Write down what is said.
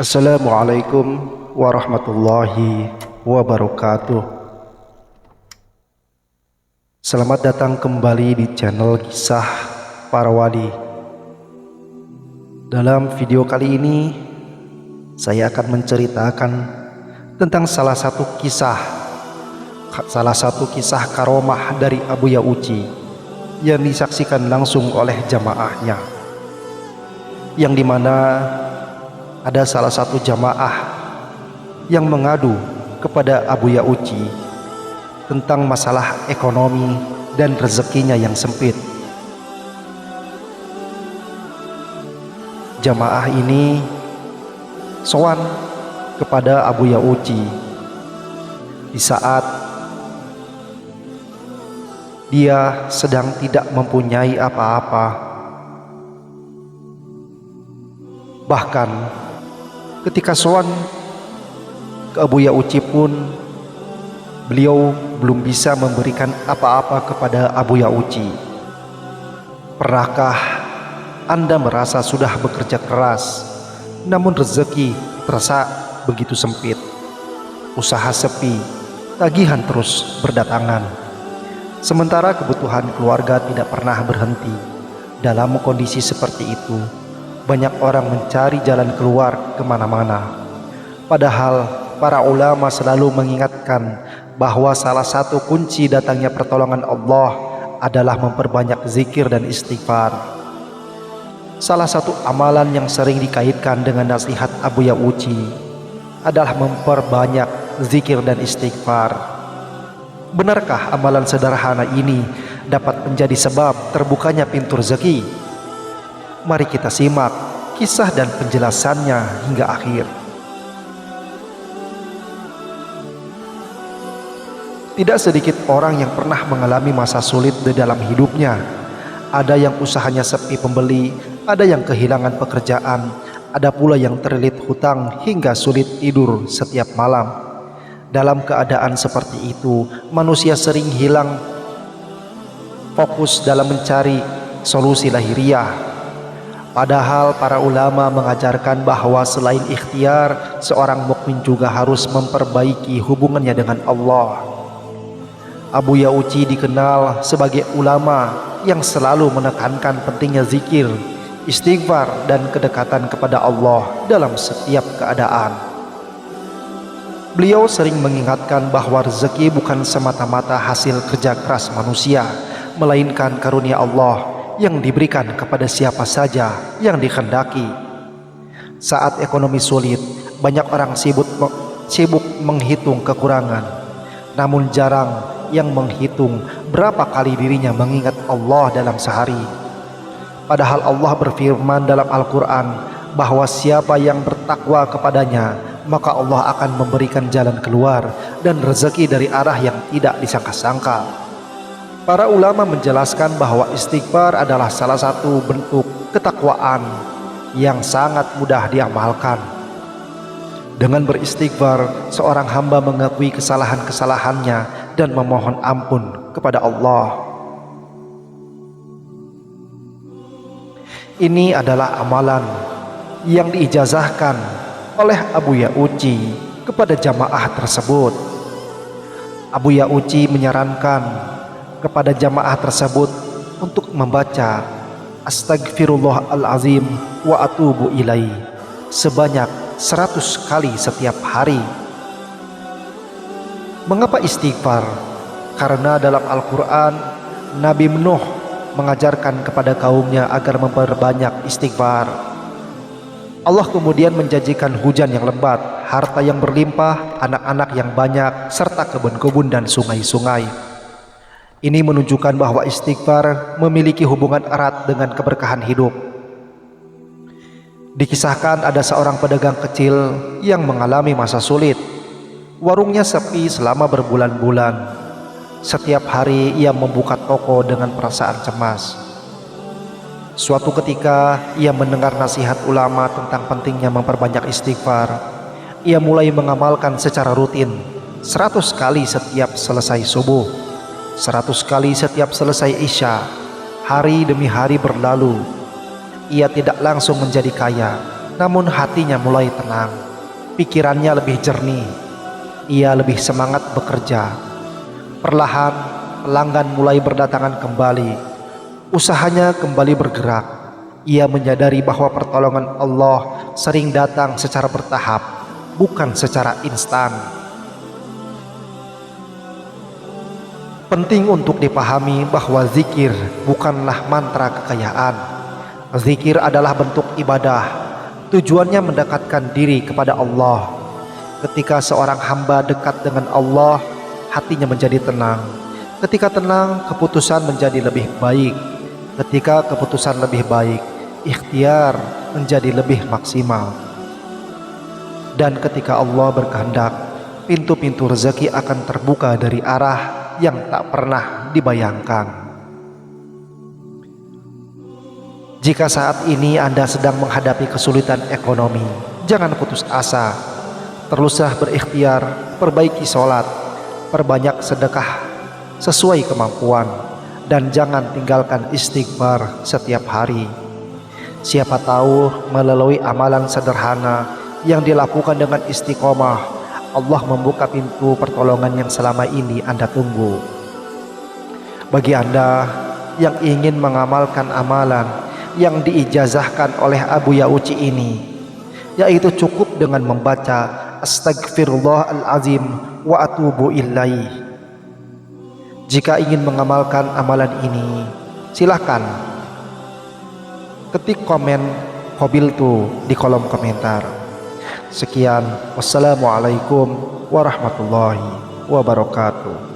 Assalamualaikum warahmatullahi wabarakatuh. Selamat datang kembali di channel Kisah Para Wali. Dalam video kali ini saya akan menceritakan tentang salah satu kisah karomah dari Abuya Uci yang disaksikan langsung oleh jamaahnya, yang dimana ada salah satu jamaah yang mengadu kepada Abuya Uci tentang masalah ekonomi dan rezekinya yang sempit. Jamaah ini sowan kepada Abuya Uci di saat dia sedang tidak mempunyai apa-apa. Bahkan ketika sowan ke Abuya Uci pun beliau belum bisa memberikan apa-apa kepada Abuya Uci. Pernahkah Anda merasa sudah bekerja keras namun rezeki terasa begitu sempit, usaha sepi, tagihan terus berdatangan, sementara kebutuhan keluarga tidak pernah berhenti? Dalam kondisi seperti itu, banyak orang mencari jalan keluar kemana-mana. Padahal para ulama selalu mengingatkan bahwa salah satu kunci datangnya pertolongan Allah adalah memperbanyak zikir dan istighfar. Salah satu amalan yang sering dikaitkan dengan nasihat Abuya Uci adalah memperbanyak zikir dan istighfar. Benarkah amalan sederhana ini dapat menjadi sebab terbukanya pintu rezeki? Mari kita simak kisah dan penjelasannya hingga akhir. Tidak sedikit orang yang pernah mengalami masa sulit di dalam hidupnya. Ada yang usahanya sepi pembeli, ada yang kehilangan pekerjaan, ada pula yang terlilit hutang hingga sulit tidur setiap malam. Dalam keadaan seperti itu, manusia sering hilang fokus dalam mencari solusi lahiriah. Padahal para ulama mengajarkan bahwa selain ikhtiar, seorang mukmin juga harus memperbaiki hubungannya dengan Allah. Abuya Uci dikenal sebagai ulama yang selalu menekankan pentingnya zikir, istighfar, dan kedekatan kepada Allah dalam setiap keadaan. Beliau sering mengingatkan bahwa rezeki bukan semata-mata hasil kerja keras manusia, melainkan karunia Allah yang diberikan kepada siapa saja yang dikehendaki. Saat ekonomi sulit, banyak orang sibuk menghitung kekurangan, namun jarang yang menghitung berapa kali dirinya mengingat Allah dalam sehari. Padahal Allah berfirman dalam Al-Quran bahwa siapa yang bertakwa kepadanya, maka Allah akan memberikan jalan keluar dan rezeki dari arah yang tidak disangka-sangka. Para ulama menjelaskan bahwa istighfar adalah salah satu bentuk ketakwaan yang sangat mudah diamalkan. Dengan beristighfar, seorang hamba mengakui kesalahan-kesalahannya dan memohon ampun kepada Allah. Ini adalah amalan yang diijazahkan oleh Abuya Uci kepada jamaah tersebut. Abuya Uci menyarankan kepada jamaah tersebut untuk membaca Astagfirullahalazim wa atubu ilaihi sebanyak 100 kali setiap hari. Mengapa istighfar? Karena dalam Al-Quran Nabi Nuh mengajarkan kepada kaumnya agar memperbanyak istighfar. Allah kemudian menjanjikan hujan yang lebat, harta yang berlimpah, anak-anak yang banyak, serta kebun-kebun dan sungai-sungai. Ini menunjukkan bahwa istighfar memiliki hubungan erat dengan keberkahan hidup. Dikisahkan ada seorang pedagang kecil yang mengalami masa sulit. Warungnya sepi selama berbulan-bulan. Setiap hari ia membuka toko dengan perasaan cemas. Suatu ketika ia mendengar nasihat ulama tentang pentingnya memperbanyak istighfar. Ia mulai mengamalkan secara rutin 100 kali setiap selesai subuh, 100 kali setiap selesai isya. Hari demi hari berlalu. Ia tidak langsung menjadi kaya, namun hatinya mulai tenang. Pikirannya lebih jernih. Ia lebih semangat bekerja. Perlahan, pelanggan mulai berdatangan kembali. Usahanya kembali bergerak. Ia menyadari bahwa pertolongan Allah sering datang secara bertahap, bukan secara instan. Penting untuk dipahami bahwa zikir bukanlah mantra kekayaan. Zikir adalah bentuk ibadah. Tujuannya mendekatkan diri kepada Allah. Ketika seorang hamba dekat dengan Allah, hatinya menjadi tenang. Ketika tenang, keputusan menjadi lebih baik. Ketika keputusan lebih baik, ikhtiar menjadi lebih maksimal. Dan ketika Allah berkehendak, pintu-pintu rezeki akan terbuka dari arah yang tak pernah dibayangkan. Jika saat ini Anda sedang menghadapi kesulitan ekonomi, jangan putus asa. Teruslah berikhtiar, perbaiki sholat, perbanyak sedekah sesuai kemampuan, dan jangan tinggalkan istighfar setiap hari. Siapa tahu melalui amalan sederhana yang dilakukan dengan istiqomah, Allah membuka pintu pertolongan yang selama ini Anda tunggu. Bagi Anda yang ingin mengamalkan amalan yang diijazahkan oleh Abu Ya'uci ini, yaitu cukup dengan membaca Astaghfirullahalazim wa atubu ilaih. Jika ingin mengamalkan amalan ini, silahkan ketik komen qabiltu di kolom komentar. Sekian, wassalamualaikum warahmatullahi wabarakatuh.